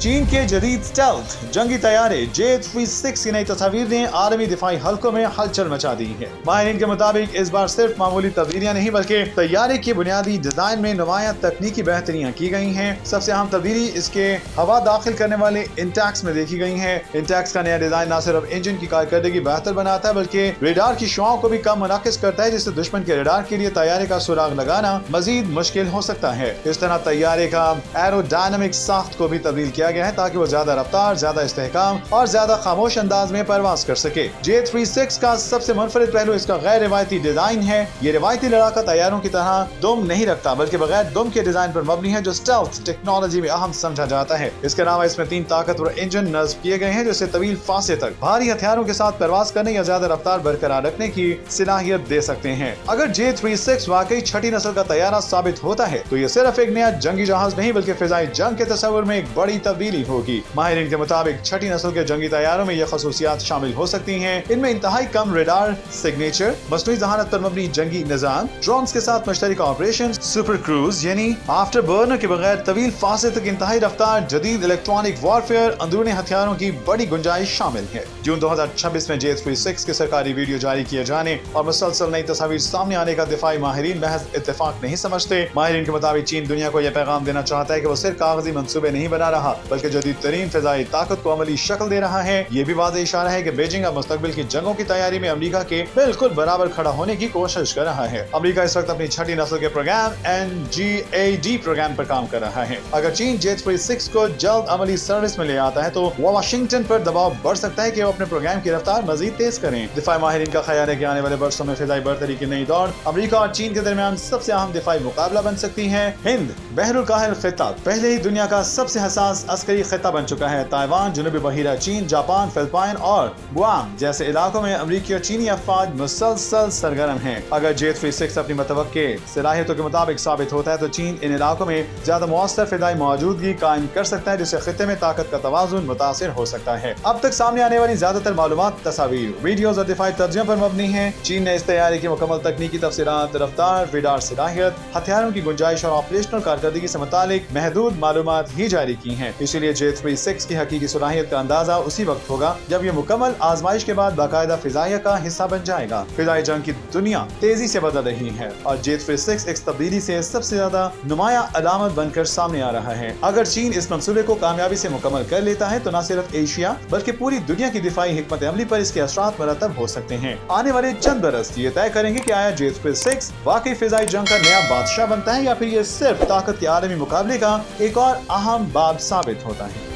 चीन के जदीद स्टेल्थ जंगी तैयारे J-36 की नई तस्वीर ने आलमी दिफाई हल्कों में हलचल मचा दी है। माहिरीन के मुताबिक इस बार सिर्फ मामूली तब्दीलियां नहीं बल्कि तैयारे की बुनियादी डिजाइन में नुमाया तकनीकी बेहतरियां की गई हैं। सबसे अहम तब्दीली इसके हवा दाखिल करने वाले इंटैक्स में देखी गई है। इंटैक्स का नया डिजाइन न सिर्फ इंजन की कारकर्दगी बेहतर बनाता है बल्कि रेडार की शुआओं को भी कम मुनाकिस करता है, जिससे दुश्मन के रेडार के लिए तैयारे का सुराग लगाना मजीद मुश्किल हो सकता है। इस तरह तैयारे का एरोडायनामिक साख्त को भी तब्दील किया गया है ताकि वो ज्यादा रफ्तार, ज्यादा इस्तेहकाम और ज्यादा खामोश अंदाज में परवाज कर सके। J-36 का सबसे मुनफरिद पहलू इसका गैर रिवायती डिजाइन है। ये रिवायती लड़ाका तैयारों की तरह दुम नहीं रखता बल्कि बगैर दुम के डिजाइन पर मबनी है, जो स्टेल्थ टेक्नोलॉजी में अहम समझा जाता है। इसके अलावा इसमें 3 ताकतवर इंजन नस्ब किए गए हैं, जिससे तवील फासले तक भारी हथियारों के साथ परवाज करने या ज्यादा रफ्तार बरकरार रखने की सलाहियत दे सकते हैं। अगर J-36 वाकई छठी नस्ल का तैयारा साबित होता है तो ये सिर्फ एक नया जंगी जहाज नहीं बल्कि फिजाई जंग के तस्वुर में एक बड़ी तब्दीली होगी। माहिरीन के मुताबिक छठी नस्ल के जंगी तैयारों में ये खसूसियात शामिल हो सकती हैं। इनमें इंतहाई कम रेडार सिग्नेचर, मसनूई जहानत पर मबनी जंगी निजाम, ड्रोन्स के साथ मुश्तरका ऑपरेशन, सुपर क्रूज यानी आफ्टर बर्नर के बगैर तवील फासले तक इंतहाई रफ्तार, जदीद इलेक्ट्रॉनिक वॉरफेयर, अंदरूनी हथियारों की बड़ी गुंजाइश शामिल है। जून 2026 में J-36 के सरकारी वीडियो जारी किए जाने और मुसलसल नई तस्वीर सामने आने का दिफाई माहिरीन महज इत्तेफाक नहीं समझते। माहिरीन के मुताबिक चीन दुनिया को यह पैगाम देना चाहता है कि वो सिर्फ कागजी मंसूबे नहीं बना रहा बल्कि जदीद तरीन फिजाई ताकत को अमली शक्ल दे रहा है। ये भी वाज़ेह इशारा है कि बीजिंग अब मुस्तकबिल की जंगों की तैयारी में अमेरिका के बिल्कुल बराबर खड़ा होने की कोशिश कर रहा है। अमेरिका इस वक्त अपनी छठी नस्ल के प्रोग्राम NGAD प्रोग्राम पर काम कर रहा है। अगर चीन J-36 को जल्द अमली सर्विस में ले आता है तो वो वाशिंगटन पर दबाव बढ़ सकता है कि वो अपने प्रोग्राम की रफ्तार मजीद तेज करें। दिफाई माहिरीन का ख्याल है कि आने वाले वर्षों में फिजाई बर्तरी की नई दौड़ अमेरिका और चीन के दरमियान सबसे अहम दिफाई मुकाबला बन सकती है। हिंद बहरुल काहिल खिता पहले ही दुनिया का सबसे हसास अस्करी खिता बन चुका है। ताइवान, जनूबी बहिरा चीन, जापान, फिलिपाइन और गुआम जैसे इलाकों में अमेरिकी और चीनी अफवाज मुसलसल सरगर्म हैं। अगर J-36 अपनी मुतवक्के सलाहियतों के मुताबिक साबित होता है तो चीन इन इलाकों में ज्यादा मुअस्सर फिदाई मौजूदगी कायम कर सकता है, जिससे खिते में ताकत का तवाज़ुन मुतासिर हो सकता है। अब तक सामने आने वाली ज्यादातर मालूमात, तस्वीर, वीडियोज और दिफाई तर्जुमे पर मबनी है। चीन ने इस तैयारी की मुकम्मल तकनीकी तफसीलात, रफ्तार, रेडार सलाहियत, हथियारों की गुंजाइश और ऑपरेशनल कारकर्दगी से मुतालिक महदूद मालूमात ही जारी की हैं। इसीलिए J-36 की हकीकी सलाहियत का अंदाजा उसी वक्त होगा जब ये मुकम्मल आजमाइश के बाद बाकायदा फिजाइया का हिस्सा बन जाएगा। फिजाई जंग की दुनिया तेजी से बदल रही है और J-36 इस तब्दीली से सबसे ज्यादा नुमाया अलामत बनकर सामने आ रहा है। अगर चीन इस मंसूबे को कामयाबी से मुकम्मल कर लेता है तो न सिर्फ एशिया बल्कि पूरी दुनिया की दिफाई हिकमत अमली पर इसके असरात मरतब हो सकते हैं। आने वाले चंद बरस ये तय करेंगे कि आया J-36 वाकई फिजाई जंग का नया बादशाह बनता है या फिर ये सिर्फ ताकत के आलमी मुकाबले का एक और अहम बाब साबित होता है।